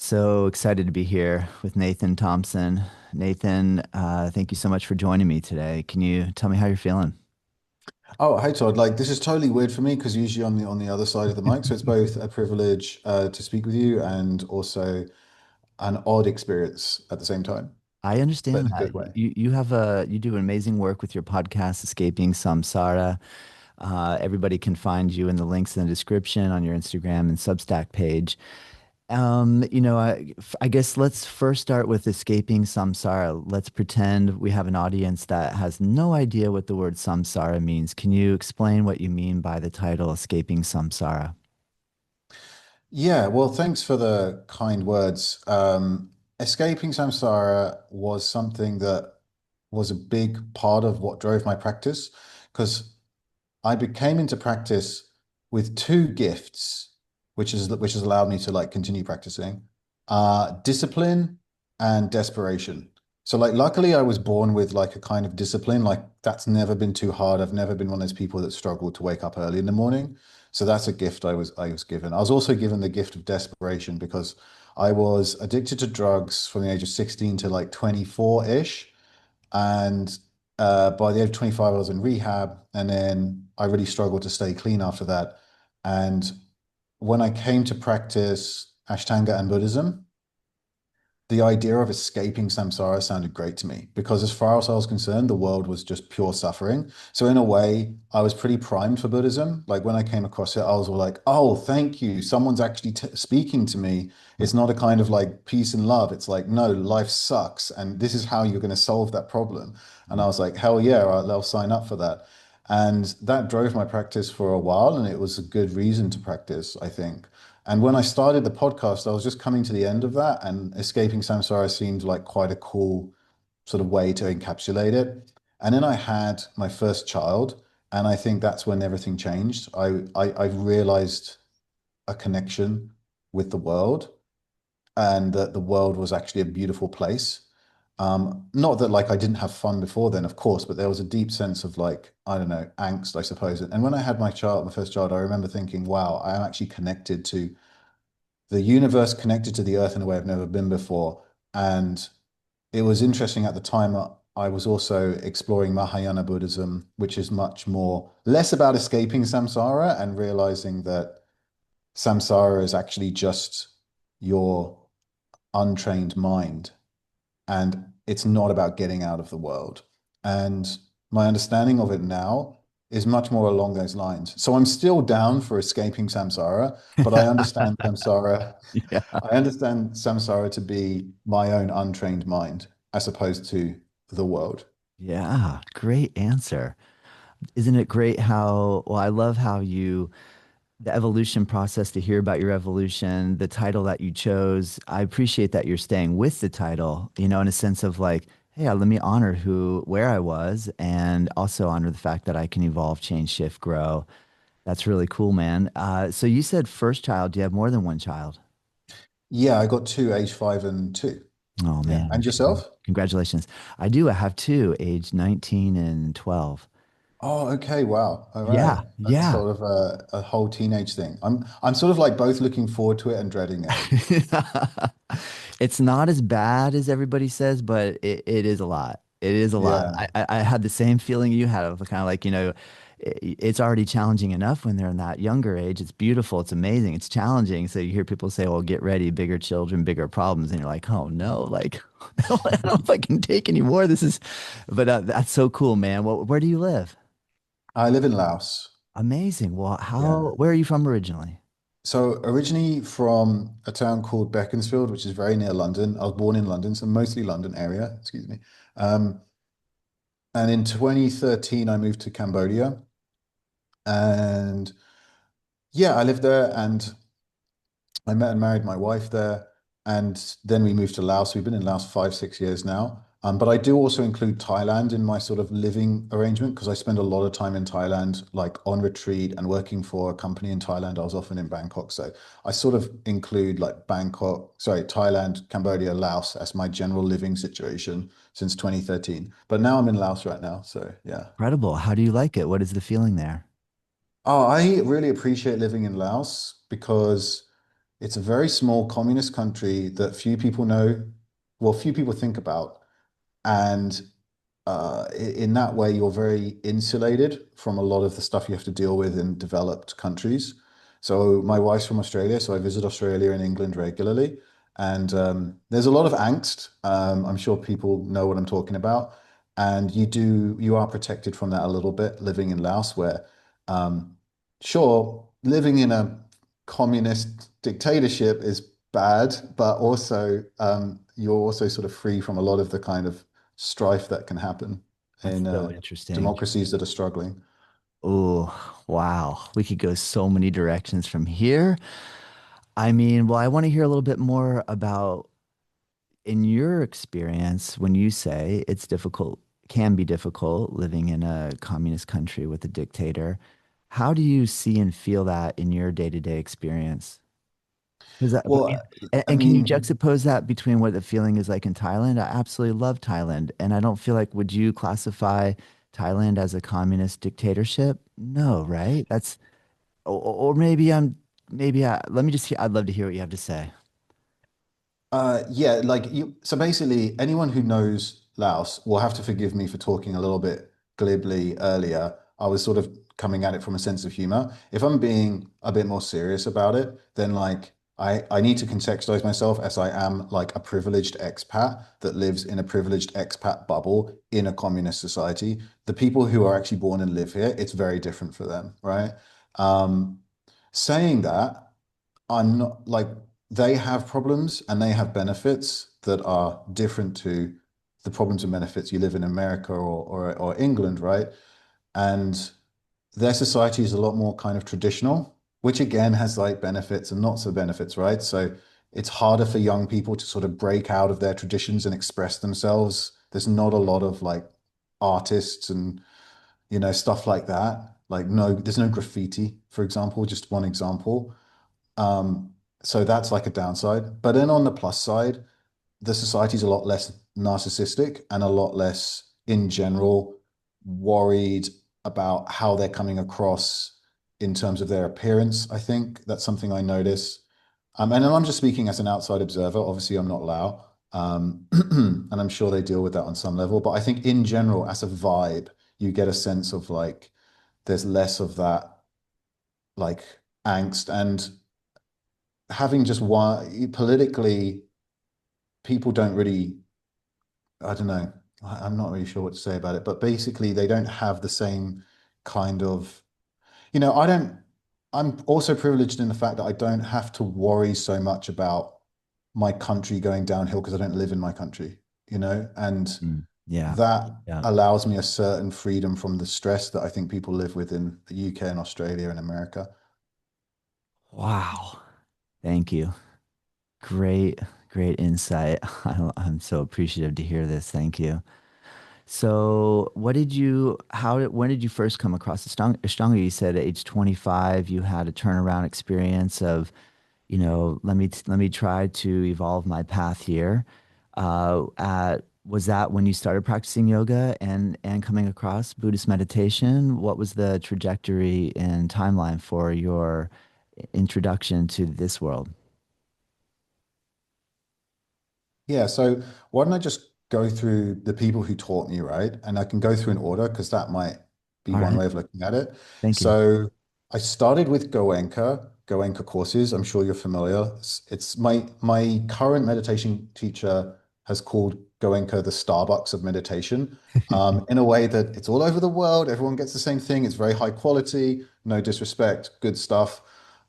So excited to be here with Nathan Thompson. Nathan, thank you so much for joining me today. Can you tell me how you're feeling? Oh, hey Todd. Like this is totally weird for me because usually on the other side of the mic, so it's both a privilege to speak with you and also an odd experience at the same time, I but understand in a that good way. you do amazing work with your podcast, Escaping Samsara. Everybody can find you in the links in the description on your Instagram and Substack page. I guess let's first start with escaping samsara. Let's pretend we have an audience that has no idea what the word samsara means. Can you explain what you mean by the title Escaping Samsara? Yeah, well, thanks for the kind words. Escaping Samsara was something that was a big part of what drove my practice because I became into practice with two gifts, which has allowed me to like continue practicing, discipline and desperation. So like luckily I was born with like a kind of discipline, like that's never been too hard. I've never been one of those people that struggled to wake up early in the morning. So that's a gift I was given. I was also given the gift of desperation because I was addicted to drugs from the age of 16 to like 24-ish. And by the age of 25, I was in rehab. And then I really struggled to stay clean after that. And when I came to practice Ashtanga and Buddhism, the idea of escaping samsara sounded great to me because, as far as I was concerned, the world was just pure suffering. So, in a way, I was pretty primed for Buddhism. Like when I came across it, I was all like, oh, thank you. Someone's actually speaking to me. It's not a kind of like peace and love. It's like, no, life sucks. And this is how you're going to solve that problem. And I was like, hell yeah, I'll sign up for that. And that drove my practice for a while. And it was a good reason to practice, I think. And when I started the podcast, I was just coming to the end of that, and escaping samsara seemed like quite a cool sort of way to encapsulate it. And then I had my first child, and I think that's when everything changed. I realized a connection with the world, and that the world was actually a beautiful place. Not that like I didn't have fun before then, of course, but there was a deep sense of like, I don't know, angst, I suppose. And when I had my first child, I remember thinking, wow, I am actually connected to the universe, connected to the earth in a way I've never been before. And it was interesting at the time. I was also exploring Mahayana Buddhism, which is much more less about escaping samsara and realizing that samsara is actually just your untrained mind. And it's not about getting out of the world. And my understanding of it now is much more along those lines. So I'm still down for escaping samsara, but Yeah. I understand samsara to be my own untrained mind as opposed to the world. Yeah, great answer. Isn't it great I love how the evolution process to hear about your evolution, the title that you chose. I appreciate that you're staying with the title, in a sense of like, hey, let me honor where I was and also honor the fact that I can evolve, change, shift, grow. That's really cool, man. So you said first child. Do you have more than one child? Yeah, I got two, age 5 and 2. Oh, Yeah. man. And yourself? Congratulations. I do. I have two, age 19 and 12. Oh, okay. Wow. All right. Yeah. That's Yeah. sort of a whole teenage thing. I'm sort of like both looking forward to it and dreading it. It's not as bad as everybody says, but it is a lot. It is a lot. Yeah. I had the same feeling you had of kind of like, it's already challenging enough when they're in that younger age. It's beautiful. It's amazing. It's challenging. So you hear people say, well, get ready, bigger children, bigger problems. And you're like, oh no, like, I don't know if I can take any more. But that's so cool, man. Well, where do you live? I live in Laos. Amazing. Well, Yeah. where are you from originally? So originally from a town called Beaconsfield, which is very near London. I was born in London, so mostly London area, excuse me. Um, and in 2013, I moved to Cambodia. And yeah, I lived there and I met and married my wife there. And then we moved to Laos. We've been in Laos 5, 6 years now. But I do also include Thailand in my sort of living arrangement because I spend a lot of time in Thailand, like on retreat and working for a company in Thailand. I was often in Bangkok. So I sort of include like Thailand, Cambodia, Laos as my general living situation since 2013. But now I'm in Laos right now. So yeah. Incredible. How do you like it? What is the feeling there? Oh, I really appreciate living in Laos because It's a very small communist country that few people know, well, few people think about. And in that way, you're very insulated from a lot of the stuff you have to deal with in developed countries. So my wife's from Australia, so I visit Australia and England regularly. And there's a lot of angst. I'm sure people know what I'm talking about. And you are protected from that a little bit living in Laos, where, um, sure, living in a communist dictatorship is bad, but also you're also sort of free from a lot of the kind of strife that can happen That's in so interesting. democracies that are struggling. Oh, wow. We could go so many directions from here. I mean, well, I want to hear a little bit more about, in your experience, when you say it's difficult, can be difficult living in a communist country with a dictator. How do you see and feel that in your day-to-day experience? Because I mean, Well, I and can you mean, juxtapose that between what the feeling is like in Thailand? I absolutely love Thailand, and I don't feel like, would you classify Thailand as a communist dictatorship? No, right? That's or let me just hear, I'd love to hear what you have to say. yeah, like you, so basically, anyone who knows Laos will have to forgive me for talking a little bit glibly earlier. I was sort of coming at it from a sense of humor. If I'm being a bit more serious about it, then like I need to contextualize myself as I am like a privileged expat that lives in a privileged expat bubble in a communist society. The people who are actually born and live here, it's very different for them, right? Um, saying that. I'm not like they have problems and they have benefits that are different to the problems and benefits you live in America or England, right? And their society is a lot more kind of traditional, which again has like benefits and not so benefits, right? So it's harder for young people to sort of break out of their traditions and express themselves. There's not a lot of like artists and stuff like that. Like no, there's no graffiti, for example, just one example. So that's like a downside. But then on the plus side, the society's a lot less narcissistic and a lot less, in general, worried about how they're coming across in terms of their appearance. I think that's something I notice. And I'm just speaking as an outside observer. Obviously, I'm not Lao. And I'm sure they deal with that on some level. But I think in general, as a vibe, you get a sense of like there's less of that like angst and having just one politically, people don't really, I don't know, I'm not really sure what to say about it, but basically they don't have the same kind of, I don't, I'm also privileged in the fact that I don't have to worry so much about my country going downhill because I don't live in my country, and Mm, yeah. that Yeah. allows me a certain freedom from the stress that I think people live with in the UK and Australia and America. Wow. Thank you. Great, great insight. I'm so appreciative to hear this. Thank you. So, when did you first come across Ashtanga? You said at age 25, you had a turnaround experience of, let me try to evolve my path here. Was that when you started practicing yoga and coming across Buddhist meditation? What was the trajectory and timeline for your introduction to this world? Yeah, so why don't I just go through the people who taught me, right? And I can go through an order because that might be All one right. way of looking at it. Thank you. So I started with Goenka courses. I'm sure you're familiar. It's my current meditation teacher has called Goenka the Starbucks of meditation, in a way that it's all over the world. Everyone gets the same thing. It's very high quality, no disrespect, good stuff.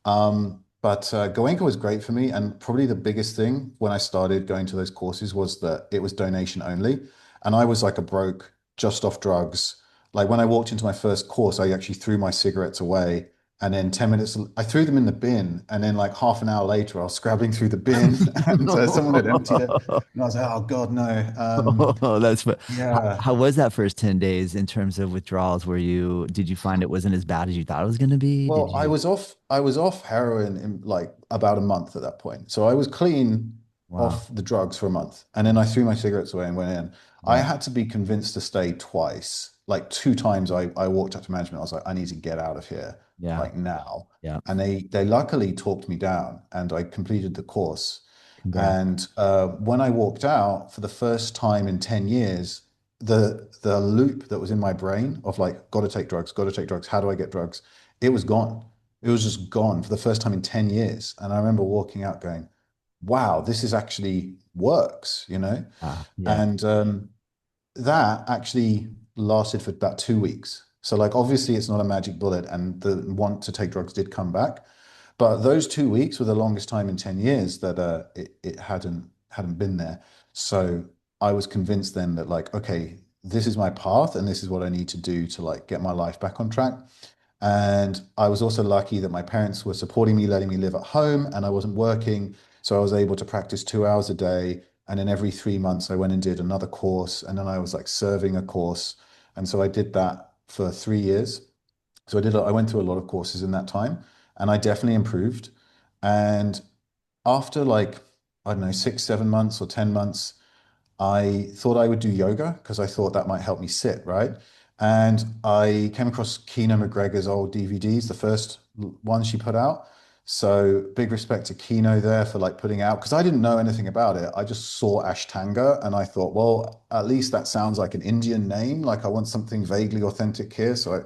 But Goenka was great for me. And probably the biggest thing when I started going to those courses was that it was donation only. And I was like a broke, just off drugs. Like when I walked into my first course, I actually threw my cigarettes away. And then 10 minutes, I threw them in the bin. And then like half an hour later, I was scrabbling through the bin and someone had emptied it. And I was like, oh God, no. Oh, Yeah. how was that first 10 days in terms of withdrawals? Did you find it wasn't as bad as you thought it was going to be? Did Well, you? I was off heroin in like about a month at that point. So I was clean Wow. off the drugs for a month. And then I threw my cigarettes away and went in. I Yeah. had to be convinced to stay twice. Like two times I walked up to management. I was like, I need to get out of here. Yeah. like now. Yeah. And they luckily talked me down and I completed the course. Congrats. And when I walked out for the first time in 10 years, the loop that was in my brain of like, got to take drugs, how do I get drugs? It was gone. It was just gone for the first time in 10 years. And I remember walking out going, wow, this is actually works, you know? Yeah. And that actually lasted for about 2 weeks. So like obviously it's not a magic bullet and the want to take drugs did come back. But those 2 weeks were the longest time in 10 years that it hadn't been there. So I was convinced then that like, okay, this is my path and this is what I need to do to like get my life back on track. And I was also lucky that my parents were supporting me, letting me live at home, and I wasn't working. So I was able to practice 2 hours a day. And then every 3 months, I went and did another course. And then I was like serving a course. And so I did that for 3 years. So I went through a lot of courses in that time, and I definitely improved. And after like, I don't know, 6, 7 months or 10 months, I thought I would do yoga because I thought that might help me sit, right? And I came across Kina McGregor's old DVDs, the first one she put out. So big respect to Kino there for like putting out because I didn't know anything about it. I just saw Ashtanga and I thought, well, at least that sounds like an Indian name. Like I want something vaguely authentic here. So I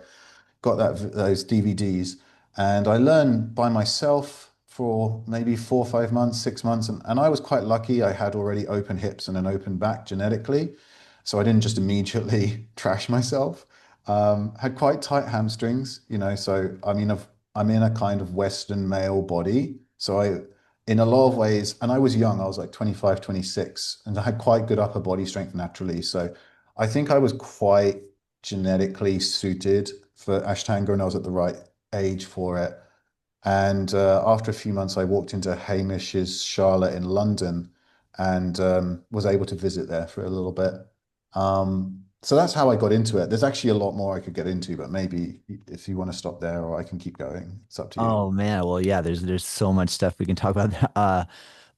got those DVDs, and I learned by myself for maybe 4 or 5 months, 6 months, and I was quite lucky. I had already open hips and an open back genetically, so I didn't just immediately trash myself. Had quite tight hamstrings, you know. So I mean, I'm in a kind of Western male body, so in a lot of ways, and I was young. I was like 25, 26, and I had quite good upper body strength naturally. So I think I was quite genetically suited for Ashtanga and I was at the right age for it. And after a few months, I walked into Hamish's Charlotte in London and was able to visit there for a little bit. So that's how I got into it. There's actually a lot more I could get into, but maybe if you want to stop there or I can keep going, it's up to you. Oh man, well yeah, there's so much stuff we can talk about.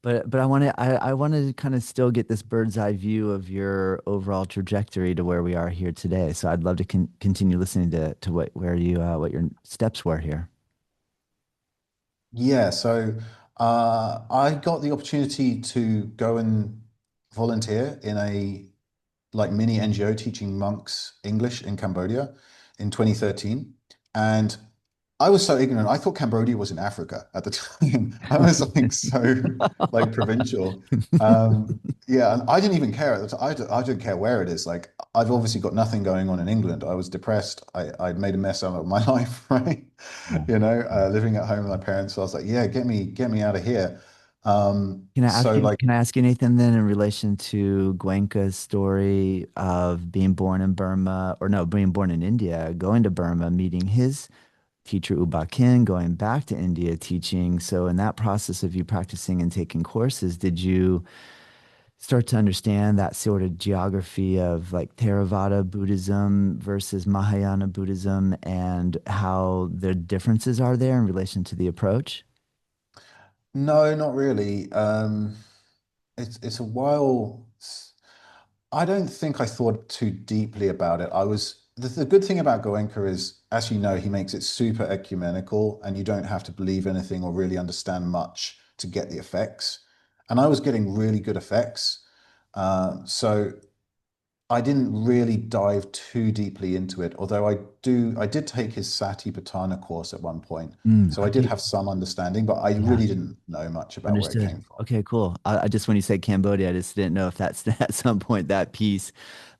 But I want to kind of still get this bird's eye view of your overall trajectory to where we are here today. So I'd love to continue listening to what your steps were here. Yeah, so I got the opportunity to go and volunteer in a like mini NGO teaching monks English in Cambodia in 2013. And I was so ignorant. I thought Cambodia was in Africa at the time. I was like so like provincial. Yeah, and I didn't even care at the time. I don't care where it is. Like I've obviously got nothing going on in England. I was depressed. I'd made a mess out of my life, right? Yeah. You know, living at home with my parents. So I was like, yeah, get me out of here. So like Can I ask you, Nathan, then in relation to Goenka's story of being born in Burma, or no, being born in India, going to Burma, meeting his teacher Uba Khin, going back to India teaching. So in that process of you practicing and taking courses, did you start to understand that sort of geography of like Theravada Buddhism versus Mahayana Buddhism and how the differences are there in relation to the approach? no, not really. It's a while. I don't think I thought too deeply about it. The good thing about Goenka is, as you know, he makes it super ecumenical, and you don't have to believe anything or really understand much to get the effects. And I was getting really good effects, so I didn't really dive too deeply into it. Although I did take his Satipatthana course at one point, Mm, so I did have some understanding, but I yeah. really didn't know much about where it Understood. came from. Okay, cool. I just, when you said Cambodia, I just didn't know if that's at some point that piece.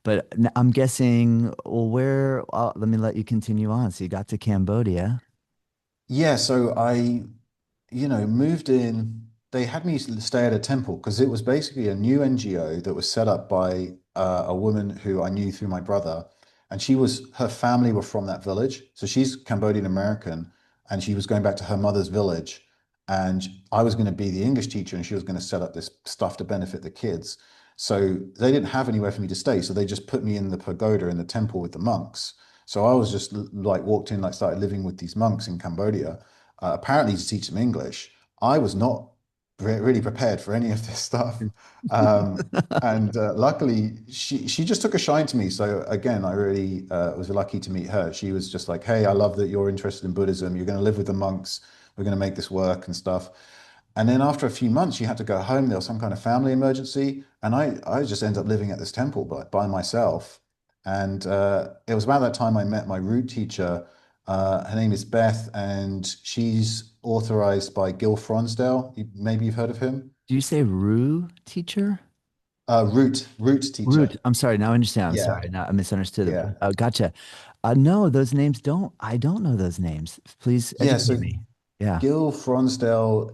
But I'm guessing, well, let me let you continue on. So you got to Cambodia. Yeah, so moved in. They had me stay at a temple because it was basically a new NGO that was set up by a woman who I knew through my brother, and her family were from that village. So she's Cambodian American, and she was going back to her mother's village, and I was going to be the English teacher, and she was going to set up this stuff to benefit the kids. So they didn't have anywhere for me to stay, so they just put me in the pagoda in the temple with the monks. So I was just like walked in, like started living with these monks in Cambodia, apparently to teach them English. I was not really prepared for any of this stuff. And luckily, she just took a shine to me. So again, I really was lucky to meet her. She was just like, "Hey, I love that you're interested in Buddhism. You're going to live with the monks. We're going to make this work and stuff." And then after a few months, she had to go home. There was some kind of family emergency, and I just ended up living at this temple by myself. And it was about that time I met my root teacher. Her name is Beth, and she's authorized by Gil Fronsdale. Maybe you've heard of him. Do you say Rue teacher? Root Root. teacher. I'm sorry. Now I understand. I'm Yeah, sorry. Now I misunderstood it. yeah, Gotcha. No, those names don't. I don't know those names. Please yeah. educate So me. Yeah. Gil Fronsdale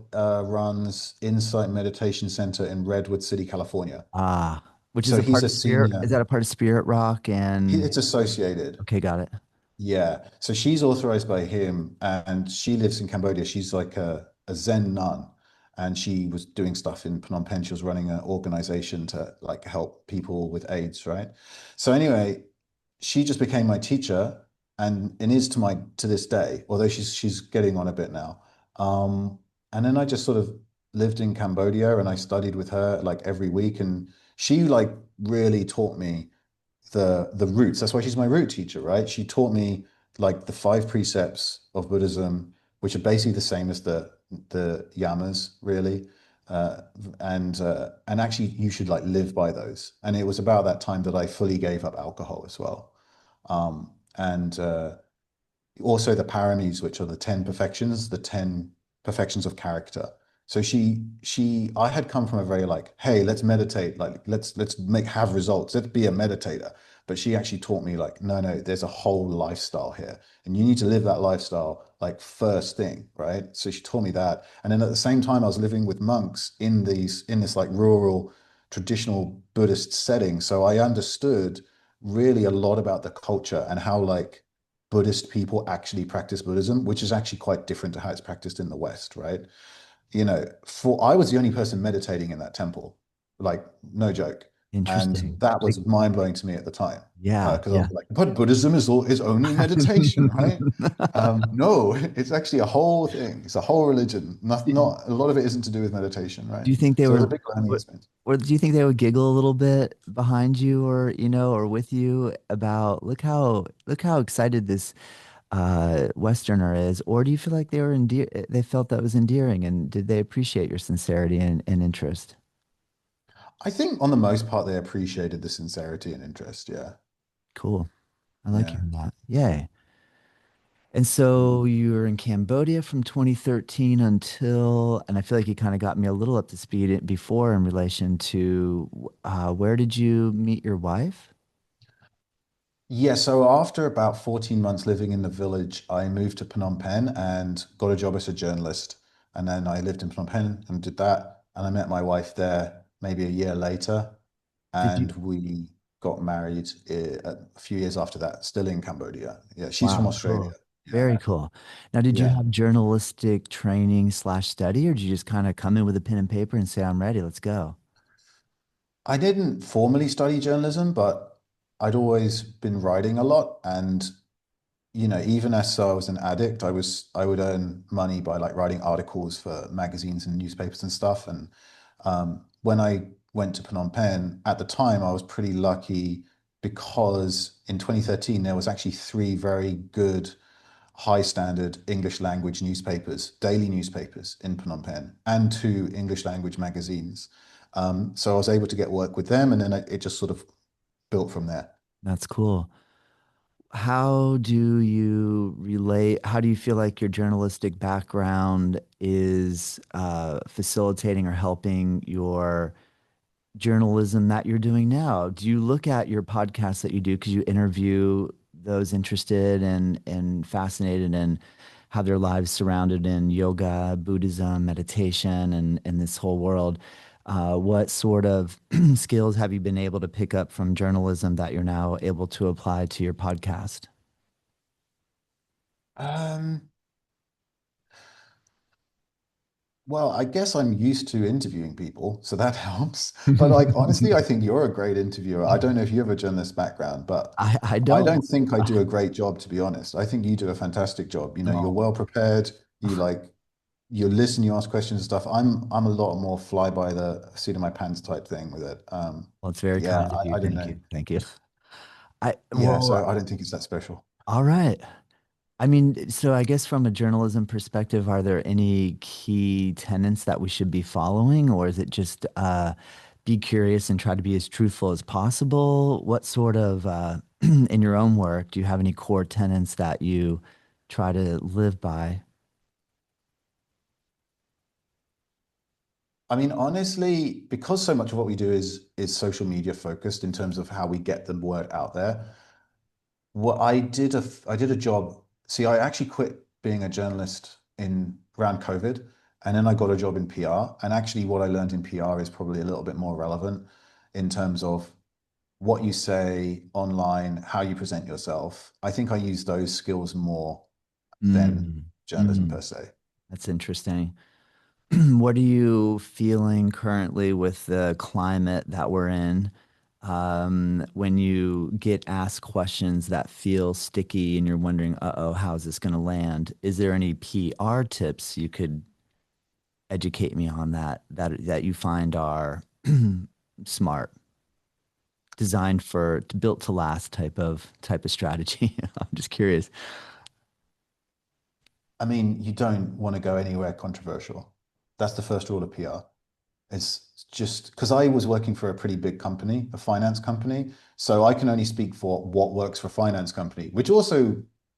runs Insight Meditation Center in Redwood City, California. Ah, which is So a he's part a of Spirit. Is senior. that a part of Spirit Rock? And It's associated. okay, got it. Yeah. So she's authorized by him and she lives in Cambodia. She's like a Zen nun. And she was doing stuff in Phnom Penh. She was running an organization to like help people with AIDS, right? So anyway, she just became my teacher and is to this day, although she's getting on a bit now. Um, and then I just sort of lived in Cambodia and I studied with her like every week. And she like really taught me the roots. That's why she's my root teacher, right? She taught me like the five precepts of Buddhism, which are basically the same as the yamas, really. Uh, and actually, you should like live by those. And it was about that time that I fully gave up alcohol as well. And also the paramis, which are the 10 perfections, the 10 perfections of character. So I had come from a very like, hey, let's meditate, like let's have results, let's be a meditator. But she actually taught me like, no, there's a whole lifestyle here, and you need to live that lifestyle like first thing, right? So she taught me that, and then at the same time, I was living with monks in this like rural traditional Buddhist setting, so I understood really a lot about the culture and how like Buddhist people actually practice Buddhism, which is actually quite different to how it's practiced in the West, right? For I was the only person meditating in that temple, like no joke, and Interesting. that Like, was mind blowing to me at the time yeah, because I yeah. was like, but Buddhism is only meditation, right? No, it's actually a whole thing. It's a whole religion. Not a lot of it isn't to do with meditation, right? Do you think they So it was were, a big learning or experience. or do you think they would giggle a little bit behind you, or or with you about look how excited this Westerner is, or do you feel like they felt that was endearing, and did they appreciate your sincerity and interest? I think on the most part they appreciated the sincerity and interest. Yeah, Cool. I like yeah. hearing that. Yay. And so you were in Cambodia from 2013 until, and I feel like you kind of got me a little up to speed before in relation to where did you meet your wife? Yeah, so after about 14 months living in the village, I moved to Phnom Penh and got a job as a journalist. And then I lived in Phnom Penh and did that. And I met my wife there maybe a year later. Did you? And we got married a few years after that, still in Cambodia. Yeah, she's from Wow, Australia. cool. Yeah. Very cool. Now, did you Yeah. have journalistic training slash study, or did you just kind of come in with a pen and paper and say, I'm ready, let's go? I didn't formally study journalism, but I'd always been writing a lot. And even as I was an addict, I would earn money by like writing articles for magazines and newspapers and stuff. And when I went to Phnom Penh at the time, I was pretty lucky because in 2013 there was actually three very good, high standard English language newspapers, daily newspapers in Phnom Penh, and two English language magazines. So I was able to get work with them, and then it just sort of built from there. That's cool. How do you relate? How do you feel like your journalistic background is facilitating or helping your journalism that you're doing now? Do you look at your podcasts that you do because you interview those interested and fascinated in how their lives surrounded in yoga, Buddhism, meditation, and this whole world? What sort of skills have you been able to pick up from journalism that you're now able to apply to your podcast? Um, Well, I guess I'm used to interviewing people, so that helps. But like honestly, I think you're a great interviewer. I don't know if you have a journalist background, but I I don't. don't think I do a great job, to be honest. I think you do a fantastic job. You're Oh, well prepared. You like you listen, you ask questions and stuff. I'm a lot more fly by the seat of my pants type thing with it. Well, it's very Yeah, kind of you. I don't Thank know. you. Thank you. I Yeah, well, so I don't think it's that special. all right. I mean, so I guess from a journalism perspective, are there any key tenets that we should be following, or is it just be curious and try to be as truthful as possible? What sort of, in your own work, do you have any core tenets that you try to live by? I mean, honestly, because so much of what we do is social media focused in terms of how we get the word out there. What I did a job. See, I actually quit being a journalist in around COVID, and then I got a job in PR. And actually, what I learned in PR is probably a little bit more relevant in terms of what you say online, how you present yourself. I think I use those skills more than Mm, journalism mm, per se. that's interesting. What are you feeling currently with the climate that we're in? When you get asked questions that feel sticky and you're wondering, uh-oh, how's this going to land? Is there any PR tips you could educate me on that you find are smart, designed for built to last type of strategy? I'm just curious. I mean, you don't want to go anywhere controversial. That's the first rule of PR. It's just because I was working for a pretty big company, a finance company. So I can only speak for what works for a finance company, which also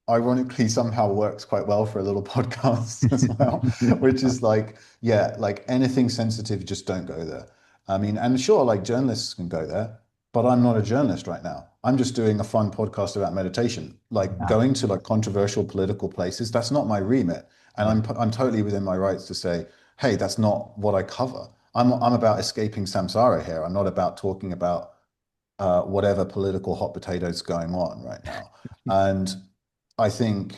ironically somehow works quite well for a little podcast as well, which is like, yeah, like anything sensitive, just don't go there. I mean, and sure, like journalists can go there, but I'm not a journalist right now. I'm just doing a fun podcast about meditation. Like Yeah, going to like controversial political places, that's not my remit. And yeah. I'm totally within my rights to say, hey, that's not what I cover. I'm about escaping samsara here. I'm not about talking about whatever political hot potatoes going on right now. And I think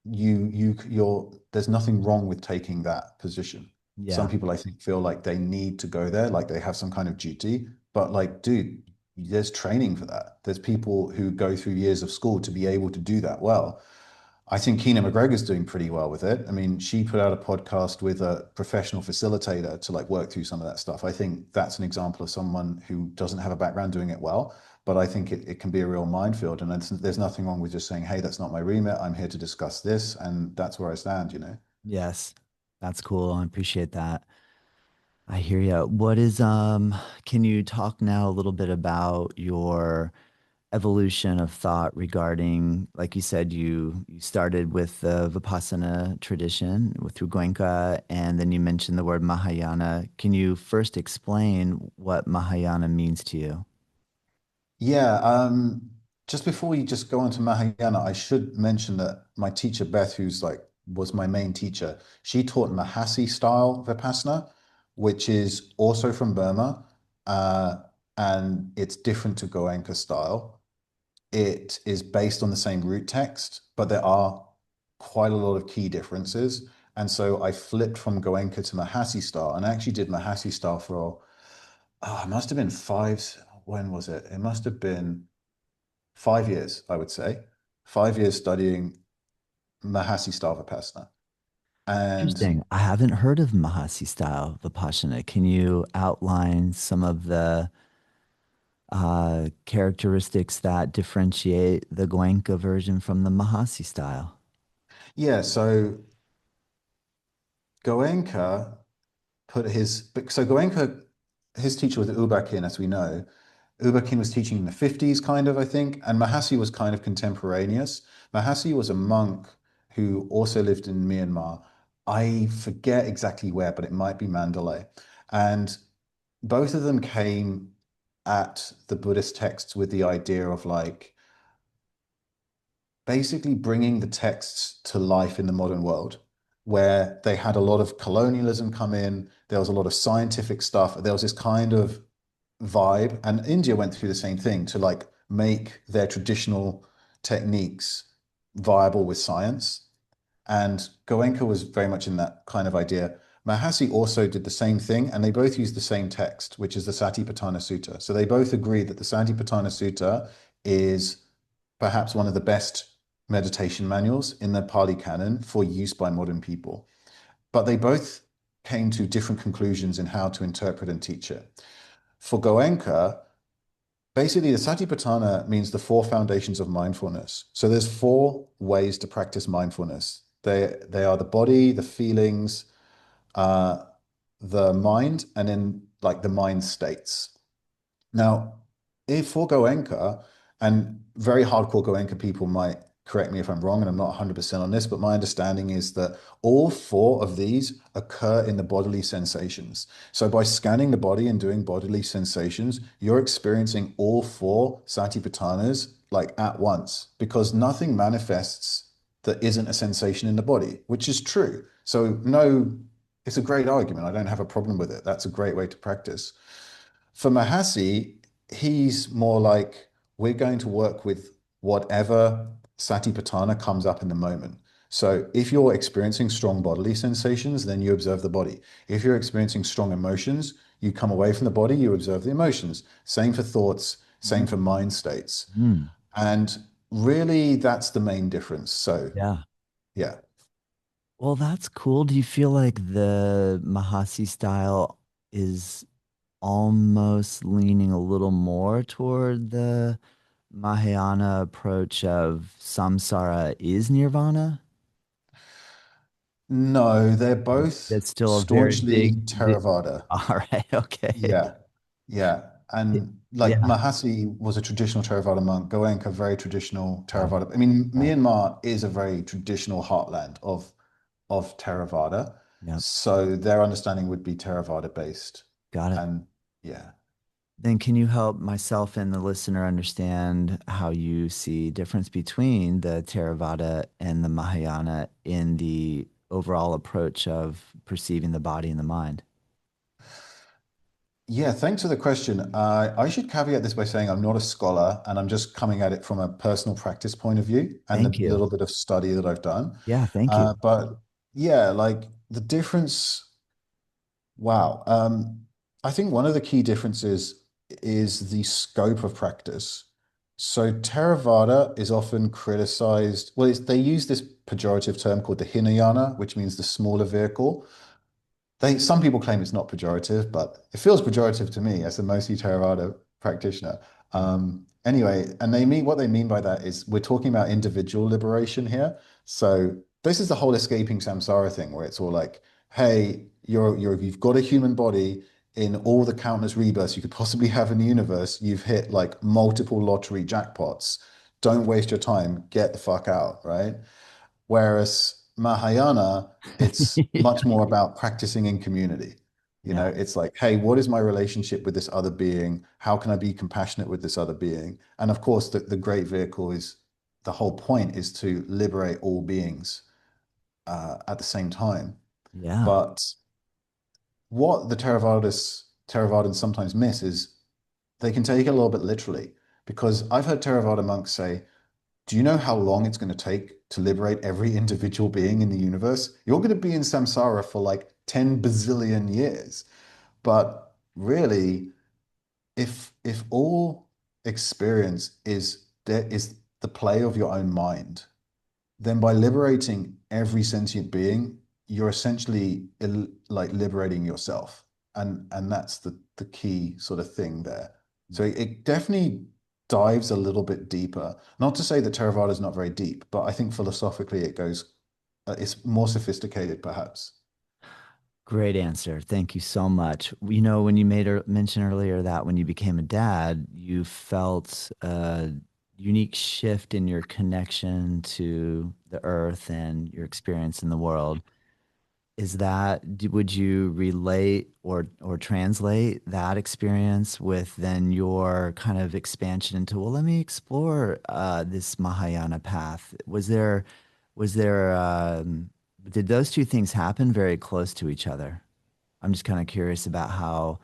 you're there's nothing wrong with taking that position. Some Yeah. people I think feel like they need to go there, like they have some kind of duty. But like, dude, there's training for that. There's people who go through years of school to be able to do that well. I think Keena McGregor's doing pretty well with it. I mean, she put out a podcast with a professional facilitator to like work through some of that stuff. I think that's an example of someone who doesn't have a background doing it well, but I think it can be a real minefield. And there's nothing wrong with just saying, hey, that's not my remit. I'm here to discuss this. And that's where I stand, you know? Yes. That's cool. I appreciate that. I hear you. Can you talk now a little bit about your evolution of thought regarding, like you said, you started with the Vipassana tradition through Goenka, and then you mentioned the word Mahayana. Can you first explain what Mahayana means to you? Yeah, just before we just go on to Mahayana, I should mention that my teacher Beth, who's like was my main teacher, she taught Mahasi style Vipassana, which is also from Burma, uh, and it's different to Goenka style. It is based on the same root text, but there are quite a lot of key differences. And so I flipped from Goenka to Mahasi style, and I actually did Mahasi style for, it must have been when was it? It must have been 5 years, I would say. 5 years studying Mahasi style Vipassana. And Interesting. I haven't heard of Mahasi style Vipassana. Can you outline some of the characteristics that differentiate the Goenka version from the Mahasi style? yeah, so Goenka Goenka, his teacher was Ubakin, as we know. Ubakin was teaching in the 50s, kind of, I think, and Mahasi was kind of contemporaneous. Mahasi was a monk who also lived in Myanmar. I forget exactly where, but it might be Mandalay. And both of them came at the Buddhist texts with the idea of like basically bringing the texts to life in the modern world, where they had a lot of colonialism come in, there was a lot of scientific stuff, there was this kind of vibe, and India went through the same thing to like make their traditional techniques viable with science. And Goenka was very much in that kind of idea. Mahasi also did the same thing, and they both used the same text, which is the Satipatthana Sutta. So they both agree that the Satipatthana Sutta is perhaps one of the best meditation manuals in the Pali Canon for use by modern people, but they both came to different conclusions in how to interpret and teach it. For Goenka, basically the Satipatthana means the four foundations of mindfulness. So there's four ways to practice mindfulness. They are the body, the feelings, uh, the mind, and then like the mind states. Now, if for Goenka, and very hardcore Goenka people might correct me if I'm wrong, and I'm not 100% on this, but my understanding is that all four of these occur in the bodily sensations. So by scanning the body and doing bodily sensations, you're experiencing all four satipatthanas like at once, because nothing manifests that isn't a sensation in the body, which is true. So no, it's a great argument. I don't have a problem with it. That's a great way to practice. For Mahasi, he's more like we're going to work with whatever satipatthana comes up in the moment. So if you're experiencing strong bodily sensations, then you observe the body. If you're experiencing strong emotions, you come away from the body, you observe the emotions. Same for thoughts, same for mind states. Mm. And really, that's the main difference. So, Yeah. yeah. Well, that's cool. Do you feel like the Mahasi style is almost leaning a little more toward the Mahayana approach of samsara is nirvana? No, they're both That's still a very staunchly big. Theravada. All right. Okay. Yeah, yeah. And like Yeah. Mahasi was a traditional Theravada monk, Goenka, very traditional Got it. Theravada. I mean, Got it. Myanmar is a very traditional heartland of Theravada. Yep. So their understanding would be Theravada based. Got it. And yeah. Then can you help myself and the listener understand how you see difference between the Theravada and the Mahayana in the overall approach of perceiving the body and the mind? Yeah, thanks for the question. I should caveat this by saying I'm not a scholar and I'm just coming at it from a personal practice point of view and the Thank you. little bit of study that I've done. Yeah, thank you. But yeah, like the difference. Wow. I think one of the key differences is the scope of practice. So Theravada is often criticized. Well, they use this pejorative term called the Hinayana, which means the smaller vehicle. Some people claim it's not pejorative, but it feels pejorative to me as a mostly Theravada practitioner. Anyway, and they mean what they mean by that is we're talking about individual liberation here. So this is the whole escaping samsara thing, where it's all like, hey, you've got a human body in all the countless rebirths you could possibly have in the universe. You've hit like multiple lottery jackpots. Don't waste your time. Get the fuck out, right? Whereas Mahayana, it's much more about practicing in community. You Yeah. know, it's like, hey, what is my relationship with this other being? How can I be compassionate with this other being? And of course, the great vehicle is the whole point is to liberate all beings at the same time. Yeah. But what the Theravadins sometimes miss is they can take it a little bit literally. Because I've heard Theravada monks say, do you know how long it's going to take to liberate every individual being in the universe? You're going to be in samsara for like 10 bazillion years. But really, if all experience is the play of your own mind, then by liberating every sentient being, you're essentially like liberating yourself. And that's the key sort of thing there. So it definitely dives a little bit deeper. Not to say that Theravada is not very deep, but I think philosophically it goes, it's more sophisticated perhaps. Great answer. Thank you so much. You know, when you made a mention earlier that when you became a dad, you felt a unique shift in your connection to the earth and your experience in the world. Is that, would you relate or translate that experience with then your kind of expansion into, well, let me explore this Mahayana path? Was there, did those two things happen very close to each other? I'm just kind of curious about how,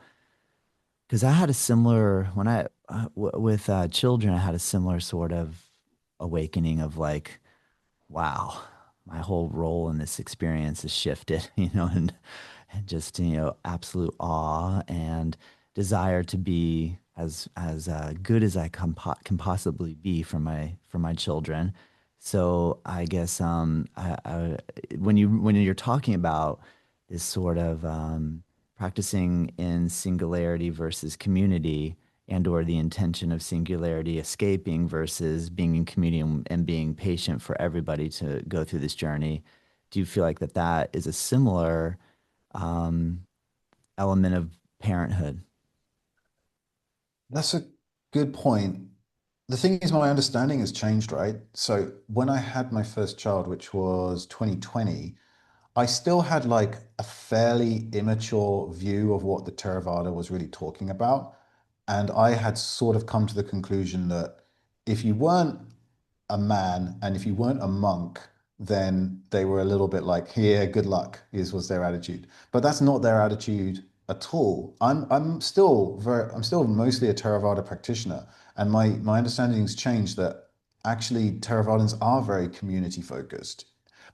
because I had a similar, when with children, I had a similar sort of awakening of like, wow, my whole role in this experience has shifted, and just, absolute awe and desire to be as good as I can possibly be for my children. So I guess when you're talking about this sort of practicing in singularity versus community, and or the intention of singularity escaping versus being in community and being patient for everybody to go through this journey, do you feel like that is a similar um, element of parenthood? That's a good point. The thing is, my understanding has changed, right? So when I had my first child, which was 2020, I still had like a fairly immature view of what the Theravada was really talking about. And I had sort of come to the conclusion that if you weren't a man and if you weren't a monk, then they were a little bit like, here, good luck, is was their attitude. But that's not their attitude at all. I'm still mostly a Theravada practitioner. And my understanding's changed that actually Theravadans are very community focused.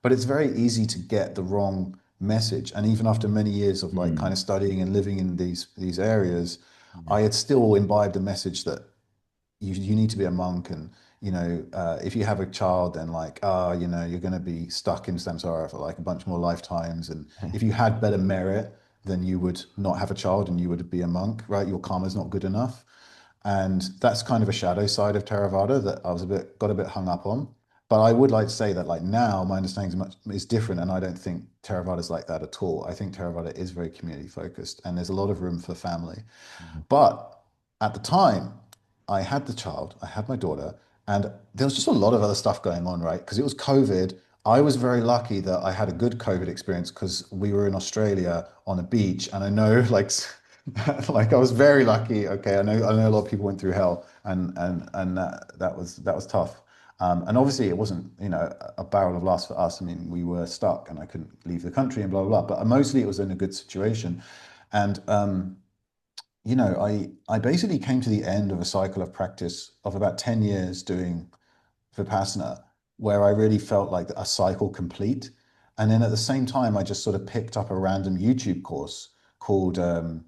But it's very easy to get the wrong message. And even after many years of like kind Mm. of studying and living in these areas, Yeah. I had still imbibed the message that you need to be a monk, and if you have a child, then like you're going to be stuck in samsara for like a bunch more lifetimes, and if you had better merit, then you would not have a child and you would be a monk, right? Your karma's not good enough. And that's kind of a shadow side of Theravada that I was got a bit hung up on. But I would like to say that like now my understanding is different, and I don't think Theravada is like that at all. I think Theravada is very community focused, and there's a lot of room for family. Mhm. But at the time, I had the child, I had my daughter, and there was just a lot of other stuff going on, right? Because it was COVID. I was very lucky that I had a good COVID experience because we were in Australia on a beach, and I know like like I was very lucky. Okay, I know a lot of people went through hell, and that was tough. And obviously, it wasn't a barrel of laughs for us. I mean, we were stuck, and I couldn't leave the country, and blah blah blah. But mostly, it was in a good situation, and I basically came to the end of a cycle of practice of about 10 years doing Vipassana, where I really felt like a cycle complete. And then at the same time, I just sort of picked up a random YouTube course called The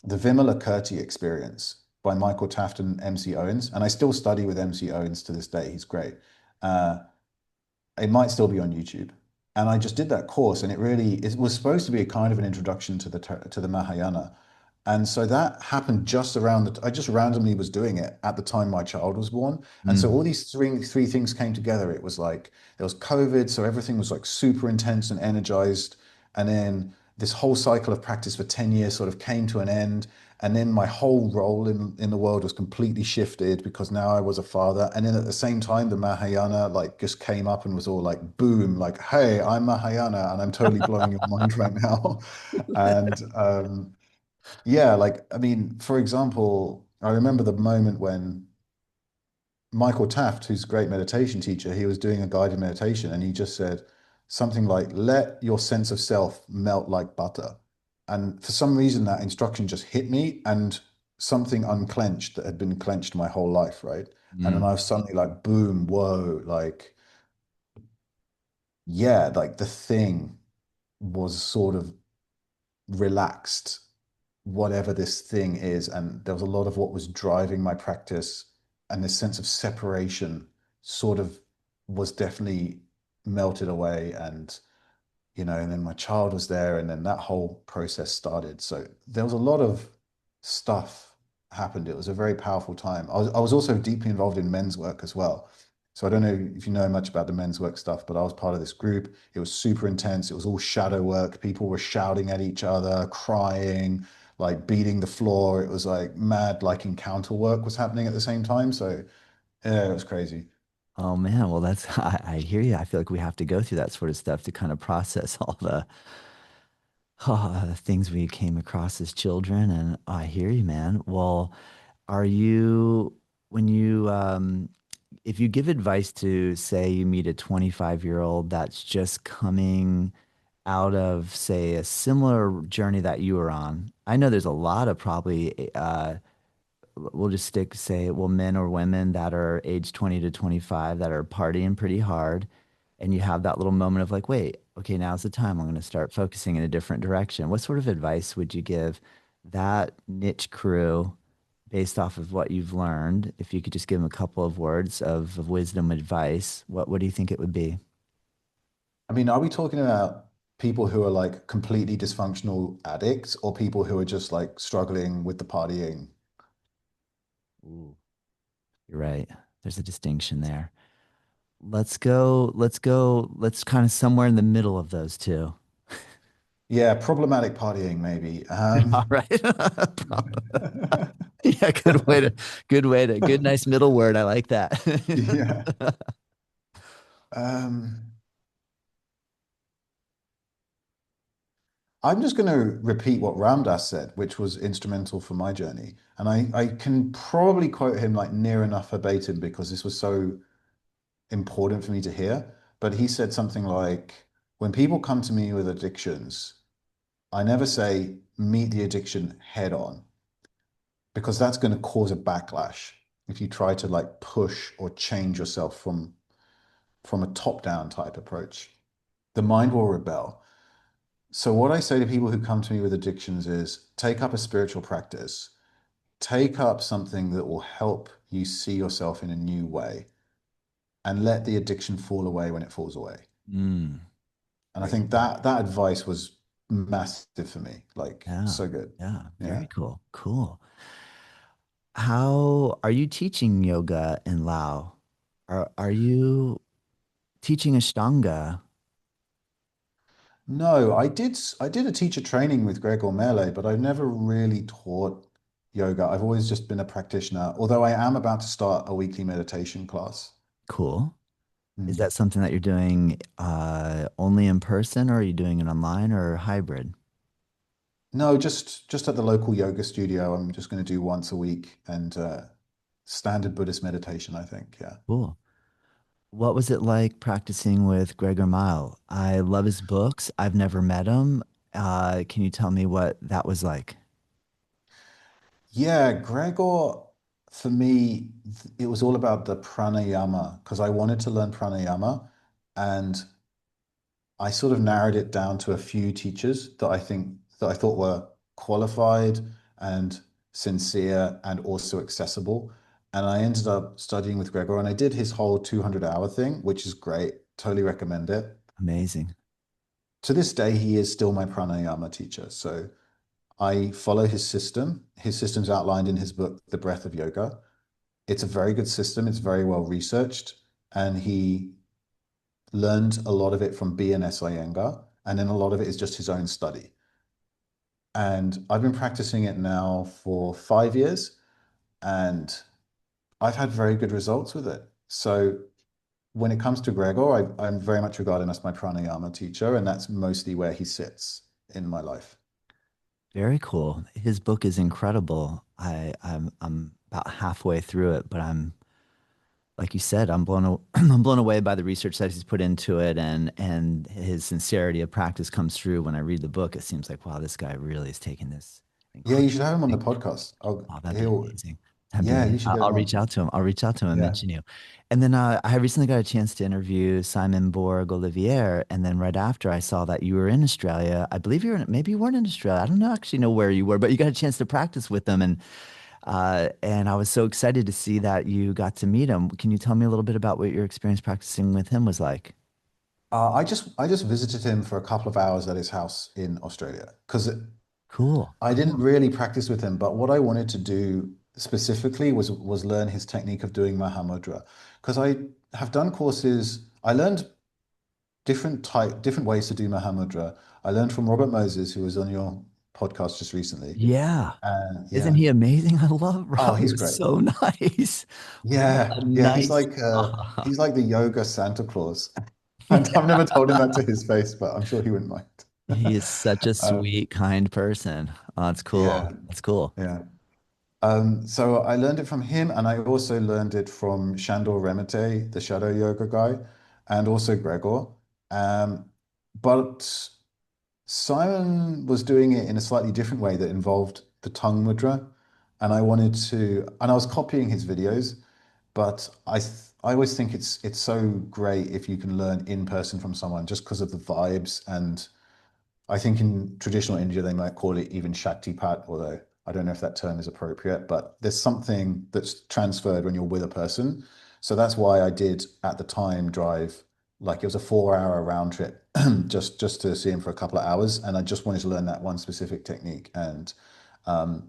Vimala Kirti Experience by Michael Taft and MC Owens. And I still study with MC Owens to this day. He's great. Uh, it might still be on YouTube. And I just did that course, and it was supposed to be a kind of an introduction to the Mahayana. And so that happened just around I just randomly was doing it at the time my child was born. And so Mm. all these three things came together. It was like there was COVID, so everything was like super intense and energized. And then this whole cycle of practice for 10 years sort of came to an end. And then my whole role in the world was completely shifted because now I was a father. And then at the same time, the Mahayana like just came up and was all like, boom, like, hey, I'm Mahayana and I'm totally blowing your mind right now. And yeah, like, I mean, for example, I remember the moment when Michael Taft, who's a great meditation teacher, he was doing a guided meditation and he just said something like, let your sense of self melt like butter. And for some reason, that instruction just hit me and something unclenched that had been clenched my whole life, right? And then Mm. I was suddenly like, boom, whoa, like, yeah, like the thing was sort of relaxed, whatever this thing is. And there was a lot of what was driving my practice, and this sense of separation sort of was definitely melted away. And then my child was there, and then that whole process started. So there was a lot of stuff happened. It was a very powerful time. I was also deeply involved in men's work as well. So I don't know if you know much about the men's work stuff, but I was part of this group. It was super intense. It was all shadow work. People were shouting at each other, crying, like beating the floor. It was like mad, like encounter work was happening at the same time. So yeah, it was crazy. Oh man, well I hear you. I feel like we have to go through that sort of stuff to kind of process all the things we came across as children. And I hear you, man. Well, are you when you if you give advice to say you meet a 25-year-old that's just coming out of say a similar journey that you were on. I know there's a lot of probably we'll just stick say well men or women that are age 20 to 25 that are partying pretty hard, and you have that little moment of like, wait, okay, now's the time I'm going to start focusing in a different direction. What sort of advice would you give that niche crew based off of what you've learned, if you could just give him a couple of words of wisdom advice, what do you think it would be? I mean, are we talking about people who are like completely dysfunctional addicts or people who are just like struggling with the partying? Ooh, you're right. There's a distinction there. Let's kind of somewhere in the middle of those two. Yeah, problematic partying, maybe. All right. Yeah, good nice middle word. I like that. Yeah. Um, I'm just going to repeat what Ramdas said, which was instrumental for my journey. And I can probably quote him like near enough verbatim because this was so important for me to hear. But he said something like, when people come to me with addictions, I never say meet the addiction head on because that's going to cause a backlash if you try to like push or change yourself from a top-down type approach. The mind will rebel. So what I say to people who come to me with addictions is take up a spiritual practice, take up something that will help you see yourself in a new way, and let the addiction fall away when it falls away. Mm, And I great. think that advice was massive for me, like Yeah. so good. Yeah. Yeah. Very cool. Cool. How are you teaching yoga in Laos? Are you teaching Ashtanga? No, I did a teacher training with Gregor Mele, but I've never really taught yoga. I've always just been a practitioner, although I am about to start a weekly meditation class. Cool. Is Mm. that something that you're doing only in person, or are you doing it online or hybrid? No, just at the local yoga studio. I'm just going to do once a week and standard Buddhist meditation, I think. Yeah. Cool. What was it like practicing with Gregor Mile? I love his books. I've never met him. Can you tell me what that was like? Yeah, Gregor, for me, it was all about the pranayama because I wanted to learn pranayama and I sort of narrowed it down to a few teachers that I thought were qualified and sincere and also accessible. And I ended up studying with Gregor and I did his whole 200-hour thing, which is great. Totally recommend it. Amazing. To this day, he is still my pranayama teacher. So I follow his system. His system's outlined in his book, The Breath of Yoga. It's a very good system. It's very well researched. And he learned a lot of it from B&S Iyengar, and then a lot of it is just his own study. And I've been practicing it now for 5 years, and I've had very good results with it. So when it comes to Gregor, I'm very much regarded as my pranayama teacher, and that's mostly where he sits in my life. Very cool. His book is incredible. I'm about halfway through it, but I'm like you said, I'm blown away by the research that he's put into it, and his sincerity of practice comes through when I read the book. It seems like, wow, this guy really is taking this Yeah, you should have him on the incredibly. podcast. Oh, that'd be He'll, amazing. That'd be yeah, you amazing. should get I'll him reach on. out to him. I'll reach out to him and Yeah. mention you. And then I recently got a chance to interview Simon Borg Olivier. And then right after I saw that you were in Australia, I believe maybe you weren't in Australia. I don't know, actually know where you were, but you got a chance to practice with them. And I was so excited to see that you got to meet him. Can you tell me a little bit about what your experience practicing with him was like? I just visited him for a couple of hours at his house in Australia because Cool. I didn't Cool. really practice with him, but what I wanted to do specifically was learn his technique of doing Mahamudra. Because I have done courses, I learned different ways to do Mahamudra. I learned from Robert Moses, who was on your podcast just recently. Yeah. And Isn't yeah. he amazing? I love Oh, Rob. He he's was great. so nice. What Yeah. a Yeah, nice. he's like the yoga Santa Claus. And I've never told him that to his face, but I'm sure he wouldn't mind. He is such a Um, sweet, kind person. Oh, that's cool. yeah, That's cool. yeah. So I learned it from him, and I also learned it from Shandor Remete, the shadow yoga guy, and also Gregor. Um, but Simon was doing it in a slightly different way that involved the tongue mudra, and I was copying his videos, but I always think it's so great if you can learn in person from someone just because of the vibes, and I think in traditional India they might call it even Shaktipat, although I don't know if that term is appropriate, but there's something that's transferred when you're with a person. So that's why I did at the time drive, like it was a 4 hour round trip just to see him for a couple of hours. And I just wanted to learn that one specific technique. And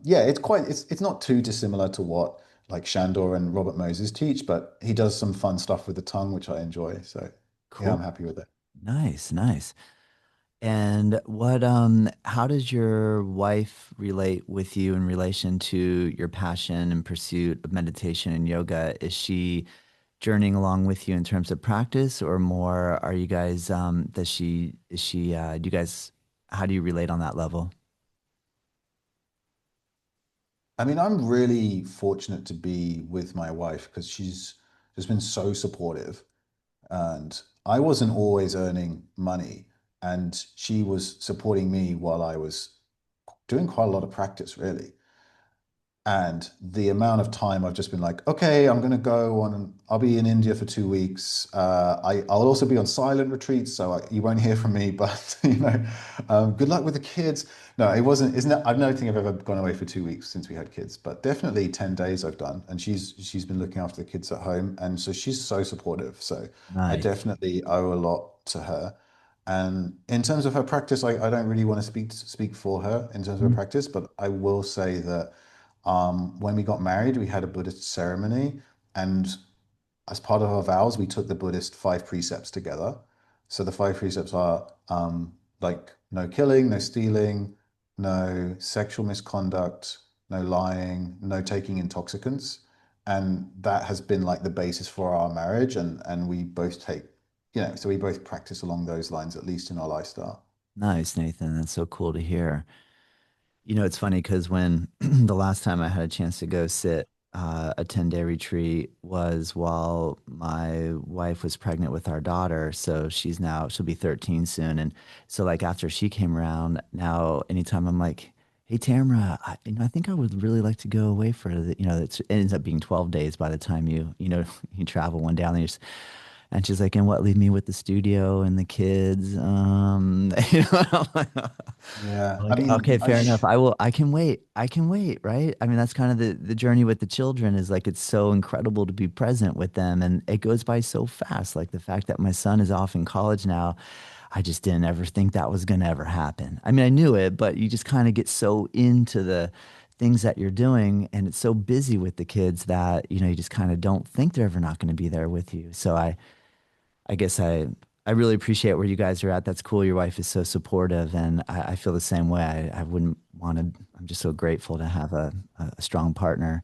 yeah, it's not too dissimilar to what like Shandor and Robert Moses teach, but he does some fun stuff with the tongue, which I enjoy. So yeah, I'm Cool. happy with it. Nice, nice. And how does your wife relate with you in relation to your passion and pursuit of meditation and yoga? Is she journeying along with you in terms of practice, or more are you guys, do you guys, how do you relate on that level? I mean, I'm really fortunate to be with my wife because she's just been so supportive. And I wasn't always earning money, and she was supporting me while I was doing quite a lot of practice, really. And the amount of time I've just been like, okay, I'm going to go on, I'll be in India for 2 weeks. I'll also be on silent retreats, so you won't hear from me, but good luck with the kids. No, it wasn't, isn't that, I don't think I've ever gone away for 2 weeks since we had kids, but definitely 10 days I've done. And she's been looking after the kids at home. And so she's so supportive. So I Nice. definitely owe a lot to her. And in terms of her practice, I don't really want to speak for her in terms of her Mhm. practice, but I will say that when we got married, we had a Buddhist ceremony, and as part of our vows, we took the Buddhist five precepts together. So the five precepts are like no killing, no stealing, no sexual misconduct, no lying, no taking intoxicants. And that has been like the basis for our marriage. And we both take, so we both practice along those lines, at least in our lifestyle. Nice, Nathan. That's so cool to hear. You know, it's funny because when the last time I had a chance to go sit a 10-day retreat was while my wife was pregnant with our daughter. So she'll be 13 soon. And so, like, after she came around, now anytime I'm like, hey, Tamara, I think I would really like to go away for it ends up being 12 days by the time you travel one down there. And she's like, and what, leave me with the studio and the kids? I'm Yeah, I like, mean, okay, fair enough. I can wait. I can wait, right? I mean, that's kind of the journey with the children is like it's so incredible to be present with them and it goes by so fast. Like the fact that my son is off in college now, I just didn't ever think that was going to ever happen. I mean, I knew it, but you just kind of get so into the things that you're doing and it's so busy with the kids that, you just kind of don't think they're ever not going to be there with you. So I guess I really appreciate where you guys are at. That's cool. Your wife is so supportive, and I feel the same way. I wouldn't want to. I'm just so grateful to have a strong partner.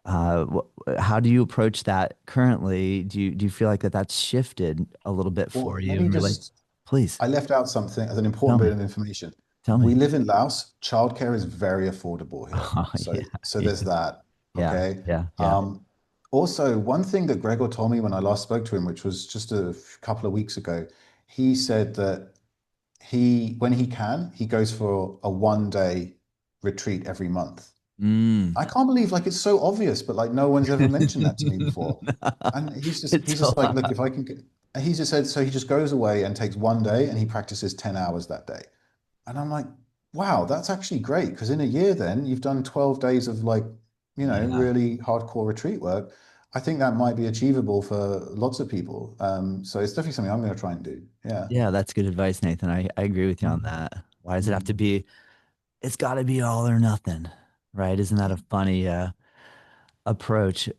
How do you approach that currently? Do you feel like that's shifted a little bit for well, let you me and relate? just Please I left out something as an tell important bit me. of information. Tell We me. live in Laos. Childcare is very affordable here. Oh So yeah, so yeah, there's that. yeah, Okay. yeah, yeah. Um, Also, one thing that Gregor told me when I last spoke to him, which was just a couple of weeks ago, he said that when he can, he goes for a 1 day retreat every month. Mm. I can't believe like it's so obvious, but like no one's ever mentioned that to me before. And he's just It's he's a just like, look, lot. if I can get, and he just said, so he just goes away and takes 1 day and he practices 10 hours that day. And I'm like, wow, that's actually great. Because in a year, then you've done 12 days of like, Yeah. really hardcore retreat work. I think that might be achievable for lots of people. So it's definitely something I'm going to try and do. Yeah. Yeah, that's good advice, Nathan. I agree with you on Mm. that. Why does it have to Mm. be? It's got to be all or nothing, right? Isn't that a funny approach?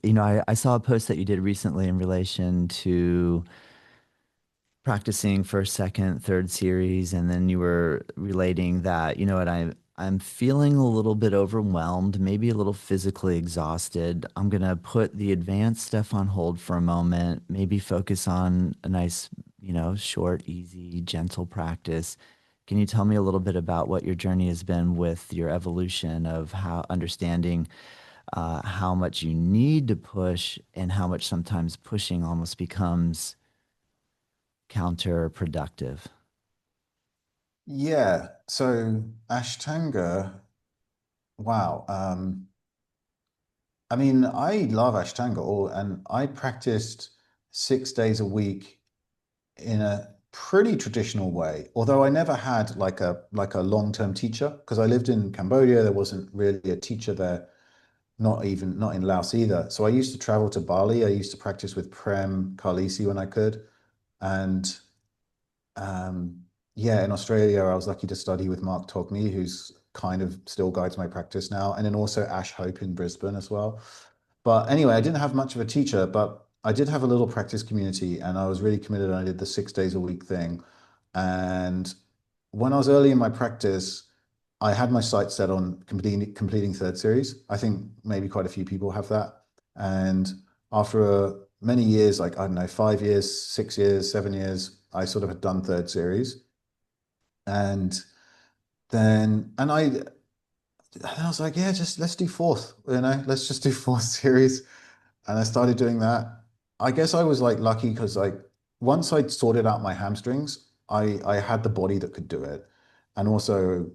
I saw a post that you did recently in relation to practicing first, second, third series, and then you were relating that, what, I'm feeling a little bit overwhelmed, maybe a little physically exhausted. I'm gonna put the advanced stuff on hold for a moment, maybe focus on a nice, short, easy, gentle practice. Can you tell me a little bit about what your journey has been with your evolution of how understanding how much you need to push and how much sometimes pushing almost becomes counterproductive? Yeah. So Ashtanga, wow. I mean, I love Ashtanga, and I practiced 6 days a week pretty traditional way. Although I never had like a long-term teacher because I lived in Cambodia. There wasn't really a teacher there, not in Laos either. So I used to travel to Bali. I used to practice with Prem Carlisi when I could. And um, yeah, in Australia, I was lucky to study with Mark Togney, who's kind of still guides my practice now, and then also Ash Hope in Brisbane as well. But anyway, I didn't have much of a teacher, but I did have a little practice community, and I was really committed. And I did the 6 days a week thing. And when I was early in my practice, I had my sights set on completing third series. I think maybe quite a few people have that. And after many years, like I don't know, 5 years, 6 years, 7 years, I sort of had done third series. And I was like, yeah, just let's do fourth, let's just do fourth series. And I started doing that. I guess I was like lucky because like once I'd sorted out my hamstrings, I had the body that could do it. And also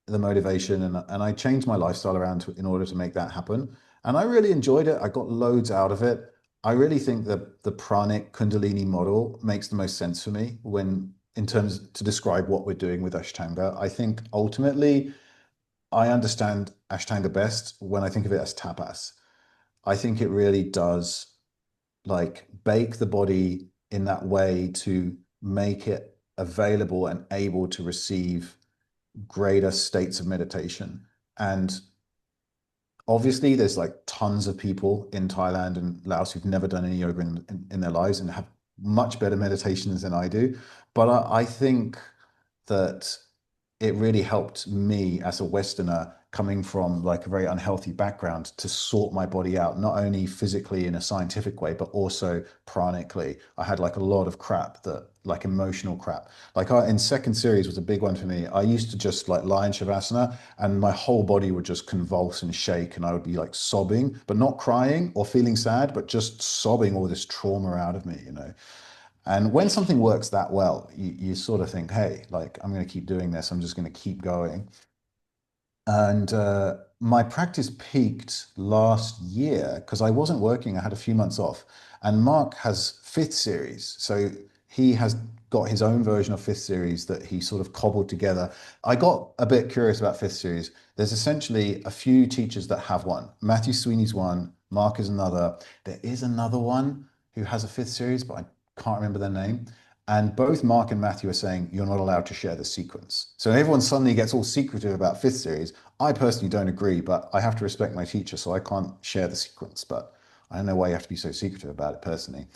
the motivation and I changed my lifestyle around in order to make that happen. And I really enjoyed it. I got loads out of it. I really think that the pranic Kundalini model makes the most sense for me when in terms to describe what we're doing with Ashtanga. I think ultimately I understand Ashtanga best when I think of it as tapas. I think it really does like bake the body in that way to make it available and able to receive greater states of meditation. And obviously, there's like tons of people in Thailand and Laos who've never done any yoga in their lives and have much better meditations than I do. But I think that it really helped me as a Westerner coming from like a very unhealthy background to sort my body out, not only physically in a scientific way, but also pranically. I had like a lot of crap that like emotional crap. Like in second series was a big one for me. I used to just like lie in Shavasana and my whole body would just convulse and shake and I would be like sobbing, but not crying or feeling sad, but just sobbing all this trauma out of me. And when something works that well, you sort of think, hey, like I'm going to keep doing this. I'm just going to keep going. And my practice peaked last year because I wasn't working. I had a few months off. And Mark has fifth series. So he has got his own version of fifth series that he sort of cobbled together. I got a bit curious about fifth series. There's essentially a few teachers that have one. Matthew Sweeney's one, Mark is another. There is another one who has a fifth series, but I can't remember their name. And both Mark and Matthew are saying you're not allowed to share the sequence. So everyone suddenly gets all secretive about fifth series. I personally don't agree, but I have to respect my teacher, so I can't share the sequence. But I don't know why you have to be so secretive about it personally.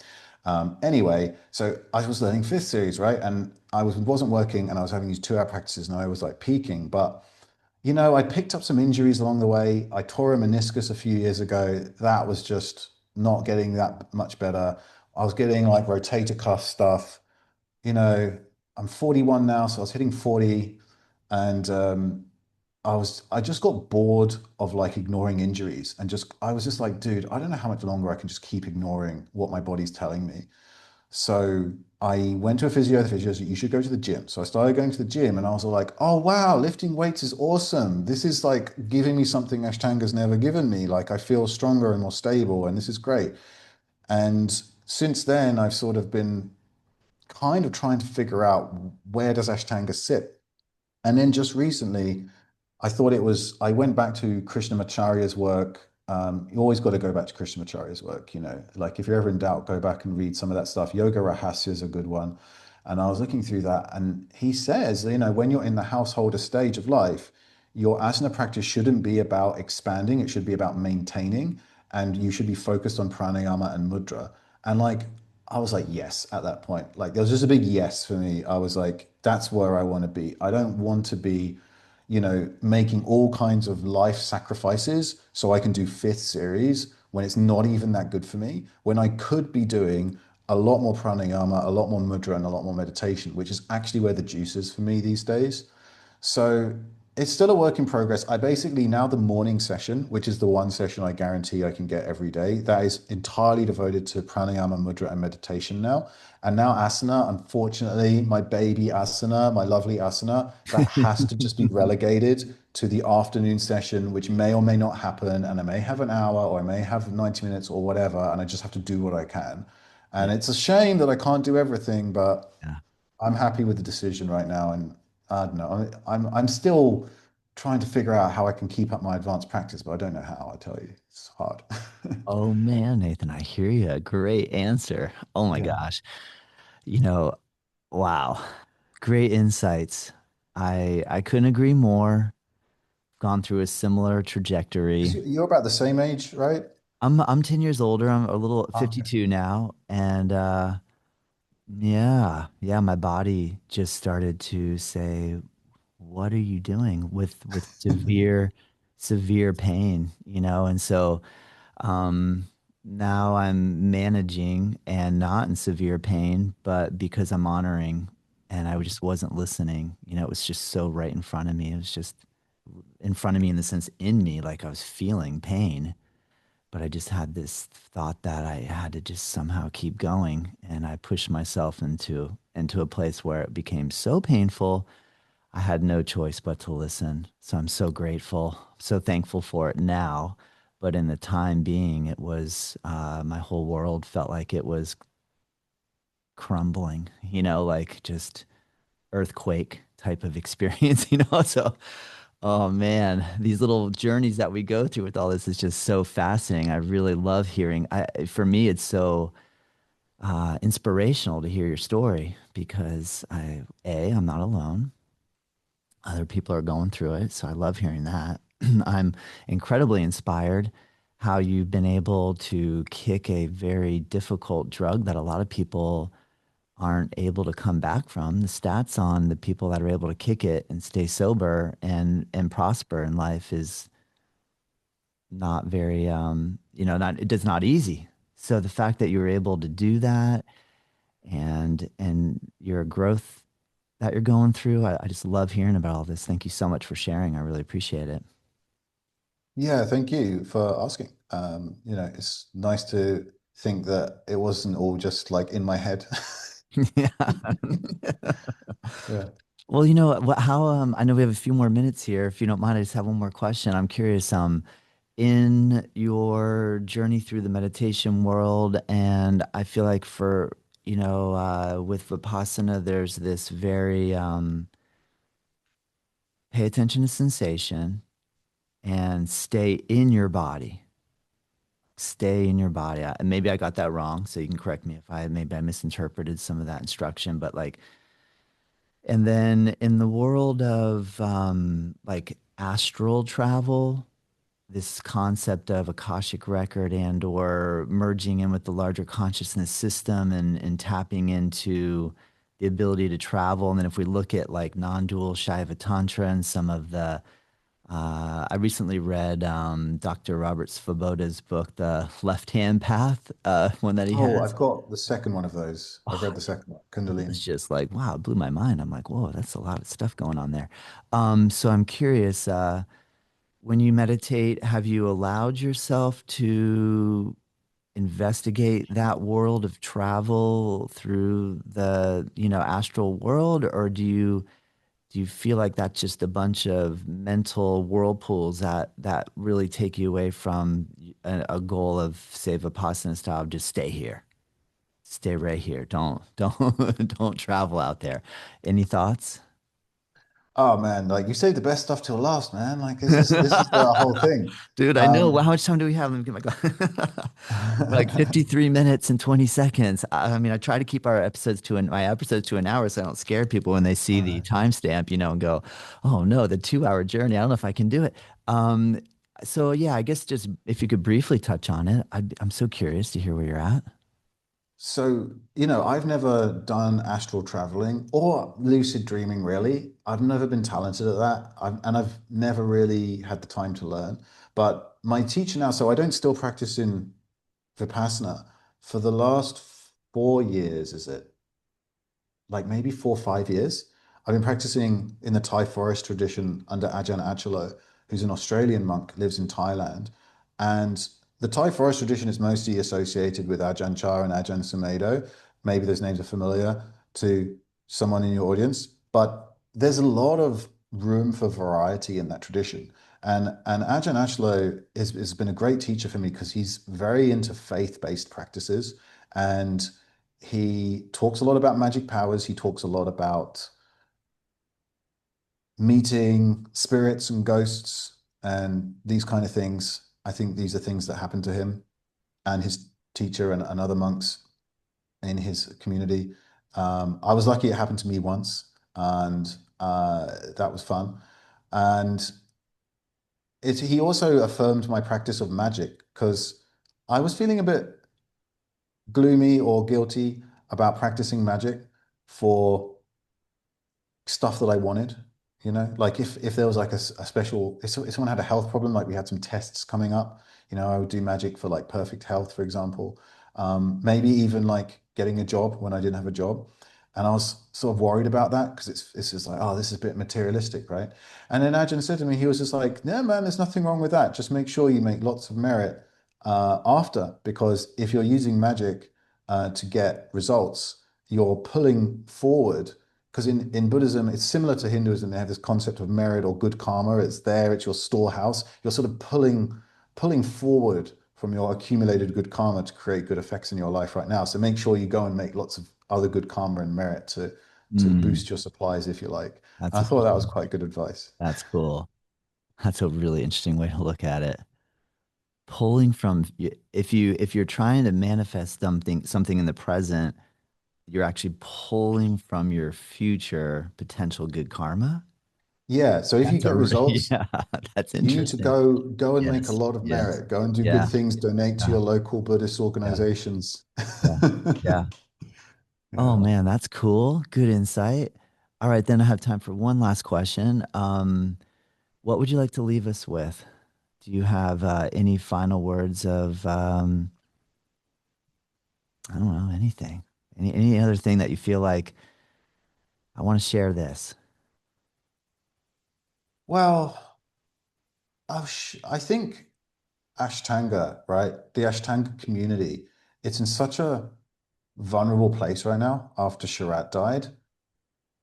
Anyway, so I was learning fifth series, right? And wasn't working and I was having these 2 hour practices and I was like peaking. But I picked up some injuries along the way. I tore a meniscus a few years ago. That was just not getting that much better. I was getting like rotator cuff stuff you know, I'm 41 now, so I was hitting 40 and I just got bored of like ignoring injuries and I was just like, dude, I don't know how much longer I can just keep ignoring what my body's telling me. So I went to a physio. The physio said, you should go to the gym. So I started going to the gym and I was all like, oh, wow, lifting weights is awesome. This is like giving me something Ashtanga's never given me. Like I feel stronger and more stable and this is great. And since then, I've sort of been kind of trying to figure out where does Ashtanga sit. And then just recently, I went back to Krishnamacharya's work. You always got to go back to Krishnamacharya's work. Like if you're ever in doubt, go back and read some of that stuff. Yoga Rahasya is a good one. And I was looking through that, and he says, when you're in the householder stage of life, your asana practice shouldn't be about expanding, it should be about maintaining, and you should be focused on pranayama and mudra. And like, I was like, yes, at that point. Like, there was just a big yes for me. I was like, that's where I want to be. I don't want to be making all kinds of life sacrifices so I can do fifth series when it's not even that good for me, when I could be doing a lot more pranayama, a lot more mudra, and a lot more meditation, which is actually where the juice is for me these days. So it's still a work in progress. I basically now the morning session, which is the one session I guarantee I can get every day, that is entirely devoted to pranayama, mudra, and meditation now. And now asana, unfortunately, my baby asana, my lovely asana, that has to just be relegated to the afternoon session, which may or may not happen. And I may have an hour or I may have 90 minutes or whatever. And I just have to do what I can. And Yeah. it's a shame that I can't do everything, but Yeah. I'm happy with the decision right now, and I don't know. I'm still trying to figure out how I can keep up my advanced practice, but I don't know how. I tell you, it's hard. Oh man, Nathan, I hear you. Great answer. Oh my Yeah, gosh. You know, wow. Great insights. I couldn't agree more. Gone through a similar because trajectory. you're about the same age, right? I'm 10 years older. I'm a little Okay. 52 now. And yeah, yeah, my body just started to say, what are you doing with severe pain, you know? And so um now I'm managing and not in severe pain, but because I'm honoring and I just wasn't listening, you know, it was just so right in front of me. It was just in front of me in the sense in me, like I was feeling pain. But I just had this thought that I had to just somehow keep going, and I pushed myself into a place where it became so painful. I had no choice but to listen. So I'm so grateful, so thankful for it now. But in the time being, it was my whole world felt like it was crumbling, you know, like just earthquake type of experience, you know? So, oh man, these little journeys that we go through with all this is just so fascinating. I really love hearing. For me, it's so inspirational to hear your story because I'm not alone. Other people are going through it, so I love hearing that. I'm incredibly inspired how you've been able to kick a very difficult drug that a lot of people aren't able to come back from. The stats on the people that are able to kick it and stay sober and prosper in life is not very not it is not easy. So the fact that you were able to do that and your growth that you're going through, I just love hearing about all this. Thank you so much for sharing. I really appreciate it. Yeah, thank you for asking. It's nice to think that it wasn't all just like in my head. Yeah. Yeah. Well, how I know we have a few more minutes here. If you don't mind, I just have one more question. I'm curious, in your journey through the meditation world, and I feel like with Vipassana, there's this very pay attention to sensation and stay in your body. Stay in your body. Maybe I got that wrong, so you can correct me if maybe I misinterpreted some of that instruction, but like and then in the world of like astral travel, this concept of Akashic record and or merging in with the larger consciousness system and tapping into the ability to travel. And then if we look at like non-dual Shaiva Tantra and some of the I recently read Dr. Robert Svoboda's book, The Left Hand Path, one that he Oh, has. I've got the second one of those. I've Oh, read the second one, it was Kundalini. just like, wow, it blew my mind. I'm like, whoa, that's a lot of stuff going on there. So I'm curious, when you meditate, have you allowed yourself to investigate that world of travel through the, astral world, or do you feel like that's just a bunch of mental whirlpools that really take you away from a goal of, say, Vipassana style, just stay here, stay right here, don't don't travel out there. Any thoughts? Oh man, like you saved the best stuff till last, man. Like this is the whole thing. Dude, I know. Well, Um, how much time do we have? Let me get my glass. Like 53 minutes and 20 seconds. I mean, I try to keep my episodes to an hour so I don't scare people when they see the uh, timestamp, and go, oh no, the 2 hour journey. I don't know if I can do it. Um, so yeah, I guess just if you could briefly touch on it, I'm so curious to hear where you're at. so, I've never done astral traveling or lucid dreaming, really. I've never been talented at that. And I've never really had the time to learn. But my teacher now, so I don't still practice in Vipassana for the last 4 years, is it? Like maybe 4 or 5 years. I've been practicing in the Thai forest tradition under Ajahn Achalo, who's an Australian monk, lives in Thailand. And the Thai forest tradition is mostly associated with Ajahn Chah and Ajahn Sumedho. Maybe those names are familiar to someone in your audience, but there's a lot of room for variety in that tradition. And Ajahn Achalo has been a great teacher for me because he's very into faith-based practices and he talks a lot about magic powers. He talks a lot about meeting spirits and ghosts and these kind of things. I think these are things that happen to him and his teacher and other monks in his community. I was lucky it happened to me once, and that was fun. And he also affirmed my practice of magic because I was feeling a bit gloomy or guilty about practicing magic for stuff that I wanted, like if there was like a special, if someone had a health problem, like we had some tests coming up, I would do magic for like perfect health, for example. Maybe even like getting a job when I didn't have a job. And I was sort of worried about that because it's just like, oh, this is a bit materialistic, right? And then Ajahn said to me, he was just like, no, man, there's nothing wrong with that. Just make sure you make lots of merit after, because if you're using magic to get results, you're pulling forward because in Buddhism, it's similar to Hinduism. They have this concept of merit or good karma. It's there, it's your storehouse. You're sort of pulling forward from your accumulated good karma to create good effects in your life right now. So make sure you go and make lots of other good karma and merit to Mm, boost your supplies, if you like. that's And I a thought that was cool. quite good advice. That's cool. That's a really interesting way to look at it. Pulling from if you're trying to manifest something in the present, you're actually pulling from your future potential good karma. Yeah. So if you That's a get results, yeah, that's you need to interesting. go and make a Yes, lot of yes, merit. Go and do good yeah, things. Donate to yeah, your local Buddhist yeah, organizations. yeah, yeah. Oh Yeah. man, that's cool. Good insight. All right, then I have time for one last question. What would you like to leave us with? Do you have any final words of I don't know, anything? Any other thing that you feel like I want to share this? Well, I think Ashtanga, right? The Ashtanga community, it's in such a vulnerable place right now after Sharat died.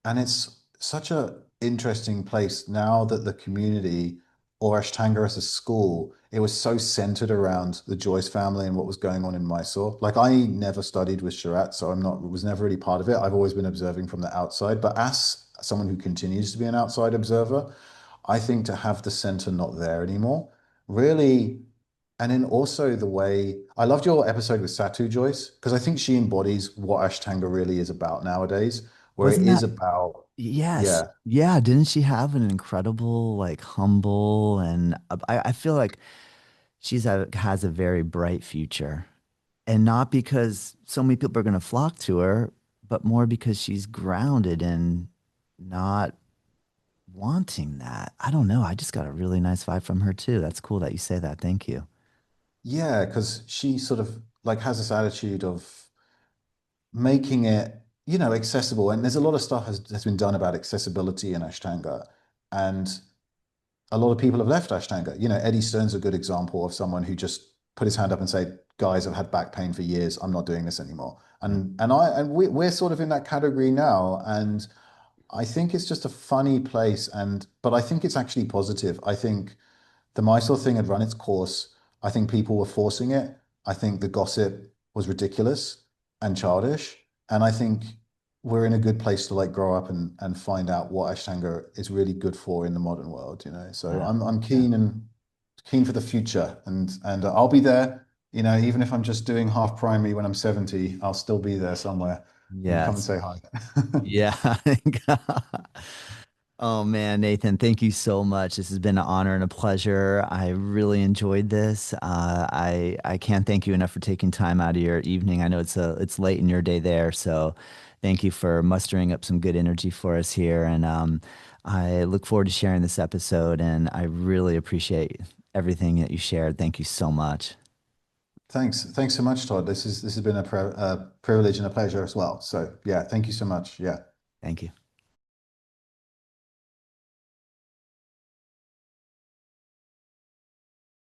And it's such a interesting place now that the community or Ashtanga as a school, it was so centered around the Joyce family and what was going on in Mysore. Like I never studied with Sharat, so was never really part of it. I've always been observing from the outside. But as someone who continues to be an outside observer, I think to have the center not there anymore really. And then also the way I loved your episode with Satu Joyce, because I think she embodies what Ashtanga really is about nowadays, where it Wasn't is that about, yes. yeah, Yeah, didn't she have an incredible, like humble and I feel like has a very bright future. And not because so many people are going to flock to her, but more because she's grounded in not wanting that. I don't know. I just got a really nice vibe from her too. That's cool that you say that. Thank you. yeah, because she sort of like has this attitude of making it, accessible. And there's a lot of stuff has been done about accessibility in Ashtanga. And a lot of people have left Ashtanga. Eddie Stern's a good example of someone who just put his hand up and said, "Guys, I've had back pain for years. I'm not doing this anymore." Yeah. And we're sort of in that category now. And I think it's just a funny place. But I think it's actually positive. I think the Mysore thing had run its course. I think people were forcing it. I think the gossip was ridiculous and childish. And I think we're in a good place to like grow up and find out what Ashtanga is really good for in the modern world. So Yeah. I'm Yeah. keen for the future, and I'll be there. Even if I'm just doing half primary when I'm 70, I'll still be there somewhere. And come and Yes. say hi. Yeah. Oh man, Nathan, thank you so much. This has been an honor and a pleasure. I really enjoyed this. I can't thank you enough for taking time out of your evening. I know it's late in your day there, so thank you for mustering up some good energy for us here. And I look forward to sharing this episode. And I really appreciate everything that you shared. Thank you so much. Thanks so much, Todd. This has been a privilege and a pleasure as well. So yeah, thank you so much. Yeah. Thank you.